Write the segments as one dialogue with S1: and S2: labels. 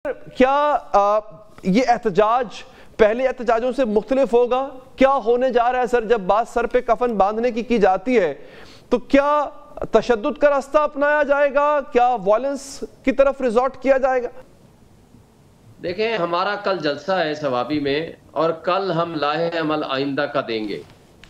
S1: क्या ये एहतजाज पहले एहतजाजों से मुख्तलिफ होगा? क्या होने जा रहा है सर? जब बात सर पे कफन बांधने की जाती है तो क्या तशद्दुद का रास्ता अपनाया जाएगा? क्या वायलेंस की तरफ रिजॉर्ट किया जाएगा?
S2: देखें, हमारा कल जलसा है सवाबी में और कल हम लाहे अमल आइंदा का देंगे।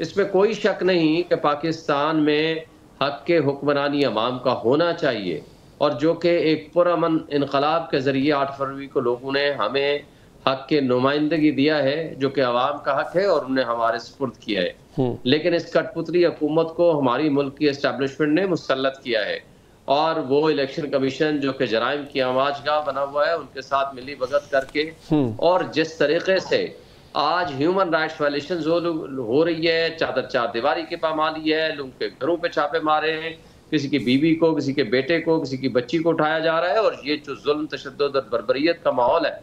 S2: इसमें कोई शक नहीं कि पाकिस्तान में हक के हुक्मरानी अवाम का होना चाहिए और जो कि एक पुरअमन इनकलाब के ज़रिए 8 फरवरी को लोगों ने हमें हक के नुमाइंदगी दिया है, जो कि अवाम का हक है और उन्हें हमारे सुपुर्द किया है। लेकिन इस कठपुतली हुकूमत को हमारी मुल्क की एस्टैब्लिशमेंट ने मुसल्लत किया है और वो इलेक्शन कमीशन जो कि जराइम की आवाज़गाह बना हुआ है, उनके साथ मिली भगत करके और जिस तरीके से आज ह्यूमन राइट्स वायलेशन हो रही है, चादर चार दीवारी की पामाली है, लोगों के घरों पे छापे मारे हैं, किसी की बीवी को, किसी के बेटे को, किसी की बच्ची को उठाया जा रहा है और ये जो जुल्म, तशद्दुद और बर्बरियत का माहौल है,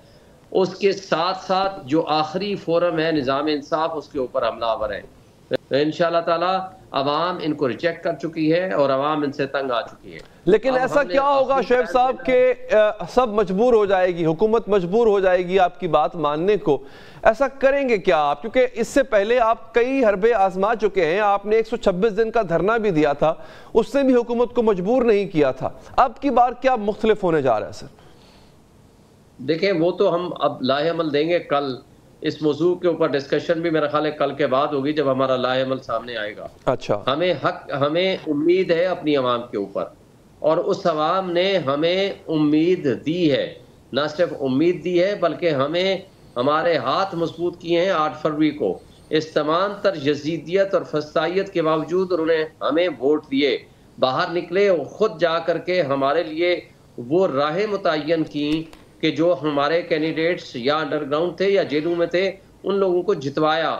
S2: उसके साथ साथ जो आखिरी फोरम है निज़ाम इंसाफ, उसके ऊपर हमलावर है। तो इंशाअल्लाह ताला अवाम इनको रिजेक्ट कर चुकी है और अवाम इनसे तंग आ चुकी है।
S1: लेकिन ऐसा क्या होगा शुएब साहब के सब मजबूर हो जाएगी, हुकूमत मजबूर हो जाएगी आपकी बात मानने को? ऐसा करेंगे क्या आप? क्योंकि इससे पहले आप कई हरबे आजमा चुके हैं। आपने 126 दिन का धरना भी दिया था, उससे भी हुकूमत को मजबूर नहीं किया था। अब की बार क्या मुख्तलिफ होने जा रहा है सर?
S2: देखें, वो तो हम अब लाहे अमल देंगे कल। इस मौजू के ऊपर डिस्कशन भी मेरा ख्याल है कल के बाद होगी, जब हमारा लाहे अमल सामने आएगा।
S1: अच्छा,
S2: हमें उम्मीद है अपनी आवाम के ऊपर और उस आवाम ने हमें उम्मीद दी है, ना सिर्फ उम्मीद दी है बल्कि हमें हमारे हाथ मजबूत किए हैं 8 फरवरी को। इस तमाम तर यजीदियत और फस्तायत के बावजूद उन्होंने हमें वोट दिए, बाहर निकले और ख़ुद जा कर के हमारे लिए वो राहें मुतय्यन की कि जो हमारे कैंडिडेट्स या अंडरग्राउंड थे या जेलों में थे, उन लोगों को जितवाया।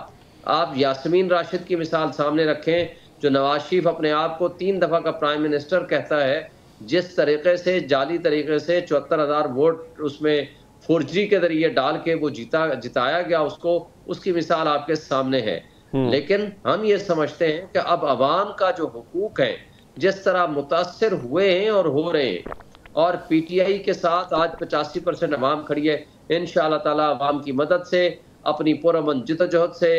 S2: आप यास्मीन राशिद की मिसाल सामने रखें, जो नवाज शरीफ अपने आप को 3 दफ़ा का प्राइम मिनिस्टर कहता है, जिस तरीके से जाली तरीके से 74,000 वोट उसमें फोर्जरी के जरिए डाल के वो जिताया गया उसको, उसकी मिसाल आपके सामने है। लेकिन हम ये समझते हैं कि अब अवाम का जो हुकूक है, जिस तरह मुतासर हुए हैं और हो रहे हैं, और पीटीआई के साथ आज 85% अवाम खड़ी है, इंशाअल्लाह ताला अवाम की मदद से, अपनी पुरअमन जिद्दोजहद से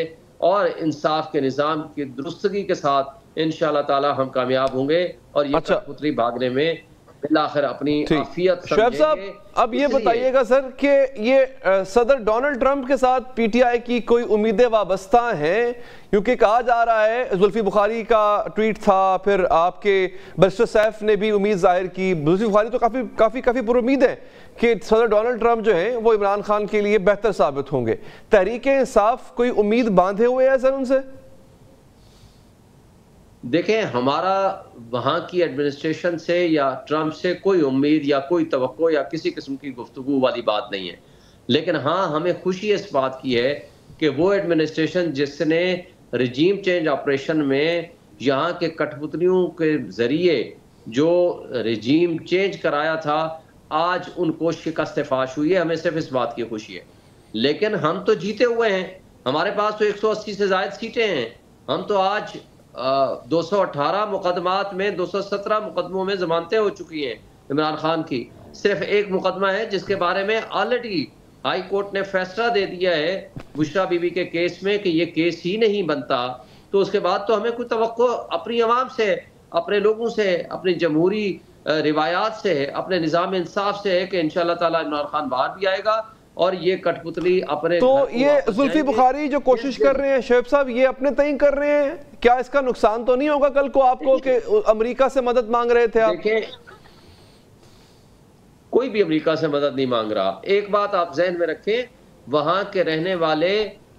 S2: और इंसाफ के निज़ाम की दुरुस्तगी के साथ इंशाअल्लाह ताला हम कामयाब होंगे और ये कठपुतली भागने में बिलाखिर अपनी आफियत
S1: शुएब साहब, अब ये बताइएगा सर कि ये सदर डोनाल्ड ट्रंप के साथ पीटीआई की कोई उम्मीदें वाबस्ता हैं? क्योंकि कहा जा रहा है, जुल्फी बुखारी का ट्वीट था, फिर आपके बैरिस्टर सैफ ने भी उम्मीद जाहिर की। जुल्फी बुखारी तो काफ़ी पुरुम्मीद है कि सदर डोनाल्ड ट्रंप जो हैं वो इमरान खान के लिए बेहतर साबित होंगे। तहरीक इंसाफ कोई उम्मीद बांधे हुए है सर उनसे?
S2: देखें, हमारा वहाँ की एडमिनिस्ट्रेशन से या ट्रंप से कोई उम्मीद या कोई तवक्को या किसी किस्म की गुफ्तगू वाली बात नहीं है। लेकिन हाँ, हमें खुशी इस बात की है कि वो एडमिनिस्ट्रेशन जिसने रिजीम चेंज ऑपरेशन में यहाँ के कठपुतलियों के ज़रिए जो रिजीम चेंज कराया था, आज उनको शिकस्त फाश हुई है। हमें सिर्फ इस बात की खुशी है। लेकिन हम तो जीते हुए हैं, हमारे पास तो 180 से ज़ायद सीटें हैं। हम तो आज 218 मुकदमात में 217 मुकदमों में जमानतें हो चुकी हैं इमरान खान की। सिर्फ एक मुकदमा है जिसके बारे में ऑलरेडी हाई कोर्ट ने फैसला दे दिया है बुशरा बीबी के केस में कि ये केस ही नहीं बनता। तो उसके बाद तो हमें कोई तवक्को अपनी आवाम से, अपने लोगों से, अपनी जमहूरी रिवायात से, अपने निज़ाम इंसाफ से है कि इंशाअल्लाह ताला इमरान खान बाहर भी आएगा और ये कठपुतली अपने।
S1: तो ये जुल्फी बुखारी जो कोशिश कर रहे हैं शुएब साहब, ये अपने तय कर रहे हैं, क्या इसका नुकसान तो नहीं होगा कल को आपको कि अमेरिका से मदद मांग रहे थे आप?
S2: देखें, कोई भी अमेरिका से मदद नहीं मांग रहा। एक बात आप जहन में रखें, वहां के रहने वाले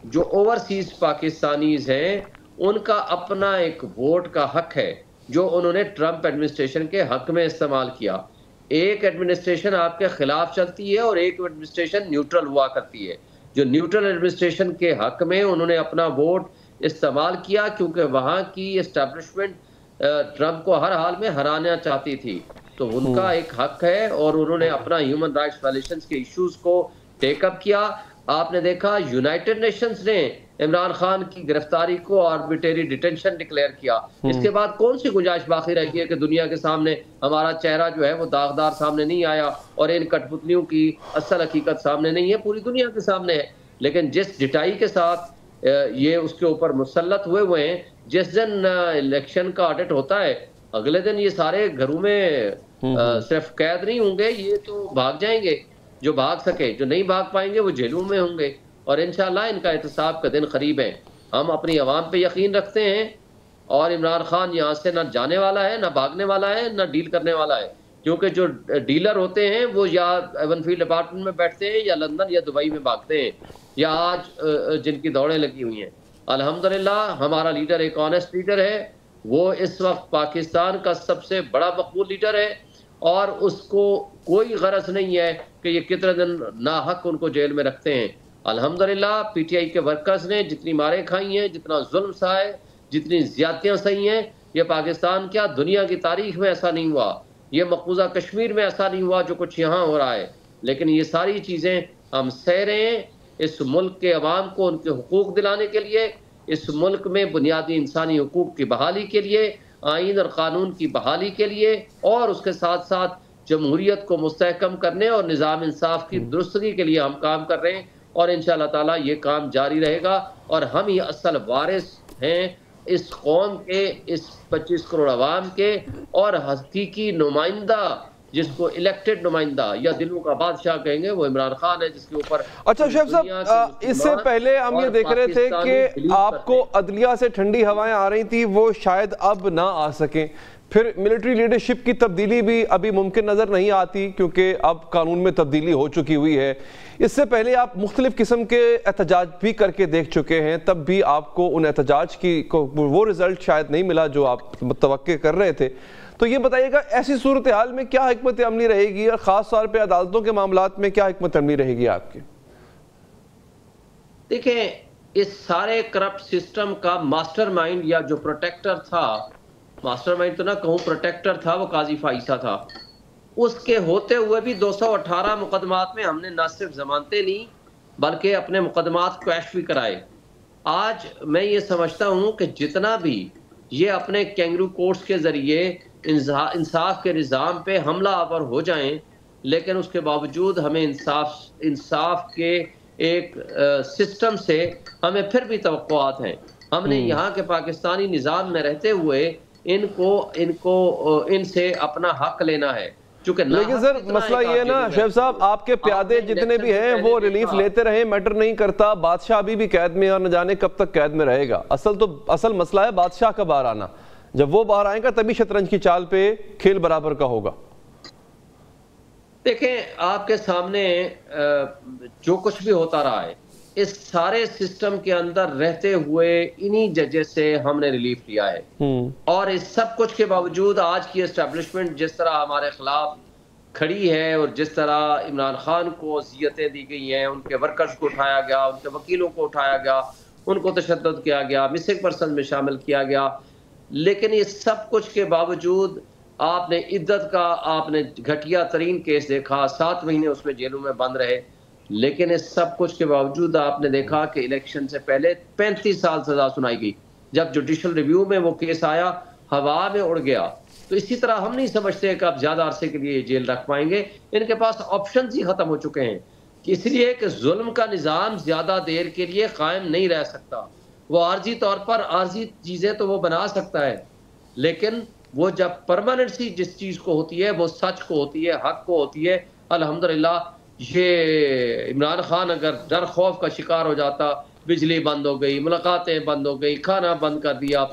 S2: जो ओवरसीज पाकिस्तानीज हैं, उनका अपना एक वोट का हक है जो उन्होंने ट्रंप एडमिनिस्ट्रेशन के हक में इस्तेमाल किया। एक एडमिनिस्ट्रेशन आपके खिलाफ चलती है और एक एडमिनिस्ट्रेशन न्यूट्रल हुआ करती है। जो न्यूट्रल एडमिनिस्ट्रेशन के हक में उन्होंने अपना वोट इस्तेमाल किया, क्योंकि वहाँ की एस्टैब्लिशमेंट ट्रंप को हर हाल में हराना चाहती थी। तो उनका एक हक है और उन्होंने अपना ह्यूमन राइट्स वायलेशंस के इश्यूज को टेकअप किया। आपने देखा यूनाइटेड नेशंस ने इमरान खान की गिरफ्तारी को आर्बिट्रेरी डिटेंशन डिक्लेयर किया। इसके बाद कौन सी गुंजाइश बाकी रह गई है कि दुनिया के सामने हमारा चेहरा जो है वो दागदार सामने नहीं आया और इन कठपुतलियों की असल हकीकत सामने नहीं है, पूरी दुनिया के सामने है। लेकिन जिस डिटाई के साथ ये उसके ऊपर मुसल्लत हुए हैं, जिस दिन इलेक्शन का ऑडिट होता है अगले दिन ये सारे घरों में सिर्फ कैद नहीं होंगे, ये तो भाग जाएंगे। जो भाग सके, जो नहीं भाग पाएंगे वो जेलों में होंगे और इंशाल्लाह इनका एहतसाब का दिन करीब है। हम अपनी आवाम पे यकीन रखते हैं और इमरान खान यहाँ से ना जाने वाला है, ना भागने वाला है, ना डील करने वाला है, क्योंकि जो डीलर होते हैं वो या एवनफील्ड अपार्टमेंट में बैठते हैं या लंदन या दुबई में भागते हैं, या आज जिनकी दौड़ें लगी हुई हैं। अल्हम्दुलिल्लाह हमारा लीडर एक ऑनेस्ट लीडर है, वो इस वक्त पाकिस्तान का सबसे बड़ा मकबूल लीडर है और उसको कोई गरज नहीं है कि ये कितने दिन नाहक उनको जेल में रखते हैं। अल्हम्दुलिल्लाह पीटीआई के वर्कर्स ने जितनी मारें खाई हैं, जितना जुल्म सहा है, जितनी ज्यादतियां सही हैं, ये पाकिस्तान क्या दुनिया की तारीख में ऐसा नहीं हुआ, ये मकबूजा कश्मीर में ऐसा नहीं हुआ जो कुछ यहाँ हो रहा है। लेकिन ये सारी चीज़ें हम सह रहे हैं इस मुल्क के अवाम को उनके हुकूक दिलाने के लिए, इस मुल्क में बुनियादी इंसानी हुकूक की बहाली के लिए, आइन और कानून की बहाली के लिए, और उसके साथ साथ जमहूरियत को मुस्तहकम करने और निज़ाम इंसाफ की दुरुस्तगी के लिए हम काम कर रहे हैं। और इंशाअल्लाह ताला ये काम जारी रहेगा और हम ही असल वारिस हैं इस कौम के, इस 25 करोड़ अवाम के, और हकीकी नुमाइंदा जिसको इलेक्टेड नुमाइंदा या दिलों का बादशाह कहेंगे वो इमरान खान है, जिसके ऊपर।
S1: अच्छा शेख साहब, इससे पहले हम ये देख रहे थे कि आपको अदलिया से ठंडी हवाएं आ रही थी, वो शायद अब ना आ सकें। फिर मिलिट्री लीडरशिप की तब्दीली भी अभी मुमकिन नज़र नहीं आती क्योंकि अब कानून में तब्दीली हो चुकी हुई है। इससे पहले आप मुख्तलिफ किस्म के एहतजाज भी करके देख चुके हैं, तब भी आपको उन एहतजाज की वो रिजल्ट शायद नहीं मिला जो आप तवक्के कर रहे थे। तो ये बताइएगा ऐसी सूरत हाल में क्या हिकमत अमली रहेगी और ख़ास तौर पर अदालतों के मामलात में क्या हिकमत अमली रहेगी आपकी?
S2: देखिए, इस सारे करप्ट सिस्टम का मास्टरमाइंड या जो प्रोटेक्टर था, मास्टरमाइंड तो ना कहूँ, प्रोटेक्टर था, वो काजी फाइसा था। उसके होते हुए भी 218 मुकदमात में हमने न सिर्फ जमानतें ली बल्कि अपने मुकदमात क्वैश भी कराए। आज मैं ये समझता हूँ कि जितना भी ये अपने कैंगरू कोर्ट्स के ज़रिए इंसाफ के निज़ाम पे हमला आवर हो जाएं, लेकिन उसके बावजूद हमें इंसाफ के एक सिस्टम से हमें फिर भी तवक्कुआत हैं। हमने यहाँ के पाकिस्तानी निज़ाम में रहते हुए इनसे अपना हक लेना है।
S1: लेकिन सर मसला ये है ना शेख साहब, आपके प्यादे जितने भी हैं वो रिलीफ लेते रहे, मैटर नहीं करता। बादशाह अभी भी कैद में और न जाने कब तक कैद में रहेगा। असल मसला है बादशाह का बाहर आना। जब वो बाहर आएगा तभी शतरंज की चाल पे खेल बराबर का होगा।
S2: देखें, आपके सामने जो कुछ भी होता रहा है, इस सारे सिस्टम के अंदर रहते हुए इन्हीं जजेस से हमने रिलीफ लिया है। और इस सब कुछ के बावजूद आज की एस्टेब्लिशमेंट जिस तरह हमारे खिलाफ खड़ी है और जिस तरह इमरान खान को अज़ियतें दी गई हैं, उनके वर्कर्स को उठाया गया, उनके वकीलों को उठाया गया, उनको तशद्दुद किया गया, मिसिंग पर्सन में शामिल किया गया, लेकिन इस सब कुछ के बावजूद आपने इद्दत का आपने घटिया तरीन केस देखा, 7 महीने उसमें जेलों में बंद रहे। लेकिन इस सब कुछ के बावजूद आपने देखा कि इलेक्शन से पहले 35 साल सजा सुनाई गई। जब जुडिशल रिव्यू में वो केस आया हवा में उड़ गया। तो इसी तरह हम नहीं समझते कि आप ज्यादा अरसे के लिए जेल रख पाएंगे। इनके पास ऑप्शंस ही खत्म हो चुके हैं, इसलिए कि जुल्म का निज़ाम ज्यादा देर के लिए कायम नहीं रह सकता। वो आर्जी तौर पर आर्जी चीजें तो वो बना सकता है, लेकिन वो जब परमानेंसी जिस चीज को होती है वो सच को होती है, हक को होती है। अल्हम्दुलिल्लाह ये इमरान खान अगर डर खौफ का शिकार हो जाता, बिजली बंद हो गई, मुलाकातें बंद हो गई, खाना बंद कर दिया,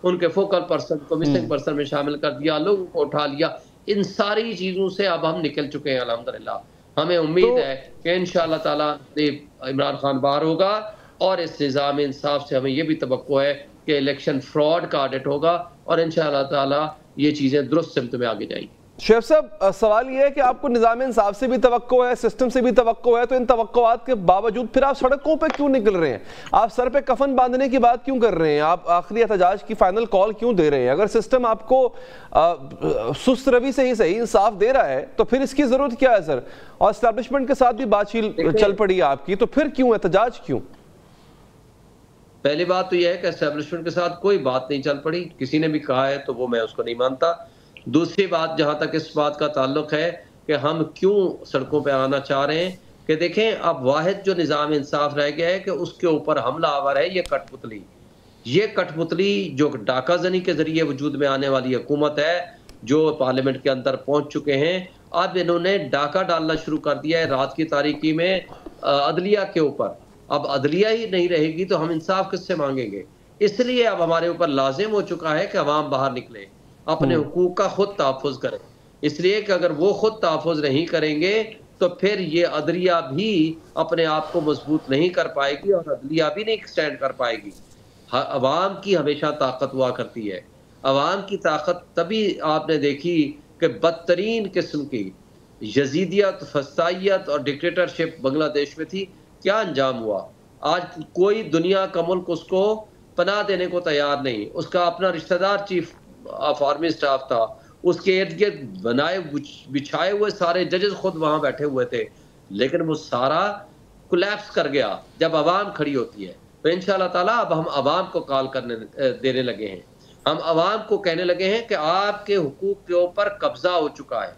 S2: उनके फोकल पर्सन को मिसिंग पर्सन में शामिल कर दिया, लोगों को उठा लिया, इन सारी चीजों से अब हम निकल चुके हैं अल्हम्दुलिल्लाह। हमें उम्मीद है कि इंशाअल्लाह ताला इमरान खान बाहर होगा और इस निज़ाम इंसाफ से हमें यह भी तवक्को है कि इलेक्शन फ्रॉड का ऑडिट होगा और इंशाअल्लाह ताला ये चीजें दुरुस्त सिमत में आगे जाएंगी।
S1: शेख साहब, सवाल ये है कि आपको निज़ाम इंसाफ से भी तवक्को है, सिस्टम से भी तवक्को है, तो इन तवक्कुआत के बावजूद फिर आप सड़कों पे क्यों निकल रहे हैं? आप सर पे कफन बांधने की बात क्यों कर रहे हैं? आप आखिरी एहतजाज की फाइनल कॉल क्यों दे रहे हैं? अगर सिस्टम आपको सुस्त रवि से ही सही इंसाफ दे रहा है तो फिर इसकी जरूरत क्या है सर? और एस्टैब्लिशमेंट के साथ भी बातचीत चल पड़ी है आपकी, तो फिर क्यों एहतजाज क्यों?
S2: पहली बात तो यह है कि एस्टेब्लिशमेंट के साथ कोई बात नहीं चल पड़ी, किसी ने भी कहा है तो वो मैं उसको नहीं मानता। दूसरी बात, जहाँ तक इस बात का ताल्लुक है कि हम क्यों सड़कों पे आना चाह रहे हैं, कि देखें अब वाहिद जो निज़ाम इंसाफ रह गया है कि उसके ऊपर हमला आवर है ये कठपुतली। ये कठपुतली जो डाका जनी के ज़रिए वजूद में आने वाली हुकूमत है, जो पार्लियामेंट के अंदर पहुँच चुके हैं, अब इन्होंने डाका डालना शुरू कर दिया है रात की तारीकी में अदलिया के ऊपर। अब अदलिया ही नहीं रहेगी तो हम इंसाफ किससे मांगेंगे? इसलिए अब हमारे ऊपर लाजिम हो चुका है कि अवाम बाहर निकले, अपने हुकूक का खुद तहफ़्फ़ुज़ करें। इसलिए कि अगर वो खुद तहफ़्फ़ुज़ नहीं करेंगे तो फिर ये अदलिया भी अपने आप को मजबूत नहीं कर पाएगी और अदलिया भी नहीं स्टैंड कर पाएगी। अवाम की हमेशा ताकत हुआ करती है। अवाम की ताकत तभी आपने देखी कि बदतरीन किस्म की यजीदियत, फसाइयत और डिक्टेटरशिप बांग्लादेश में थी। क्या अंजाम हुआ? आज कोई दुनिया का मुल्क उसको पनाह देने को तैयार नहीं। उसका अपना रिश्तेदार चीफ ऑफ आर्मी स्टाफ था, उसके इर्द गिर्द बनाए बिछाए हुए सारे जजेस खुद वहां बैठे हुए थे, लेकिन वो सारा कोलैप्स कर गया जब अवाम खड़ी होती है। तो इंशाअल्लाह ताला अब हम अवाम को कॉल करने देने लगे हैं। हम अवाम को कहने लगे हैं कि आपके हुकूक के ऊपर कब्जा हो चुका है।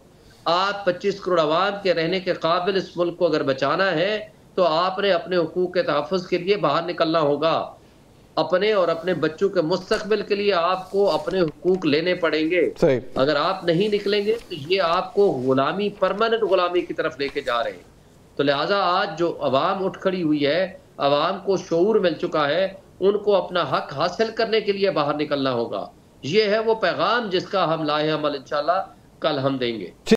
S2: आप 25 करोड़ अवाम के रहने के काबिल इस मुल्क को अगर बचाना है तो आपने अपने हुकूक के तहफ़्फ़ुज़ के लिए बाहर निकलना होगा। अपने और अपने बच्चों के मुस्तक़बिल के लिए आपको अपने हुकूक लेने पड़ेंगे। अगर आप नहीं निकलेंगे तो ये आपको गुलामी, परमानेंट गुलामी की तरफ लेके जा रहे हैं। तो लिहाजा आज जो अवाम उठ खड़ी हुई है, अवाम को शऊर मिल चुका है, उनको अपना हक हासिल करने के लिए बाहर निकलना होगा। ये है वो पैगाम जिसका हम लाहे अमल इंशाअल्लाह कल हम देंगे।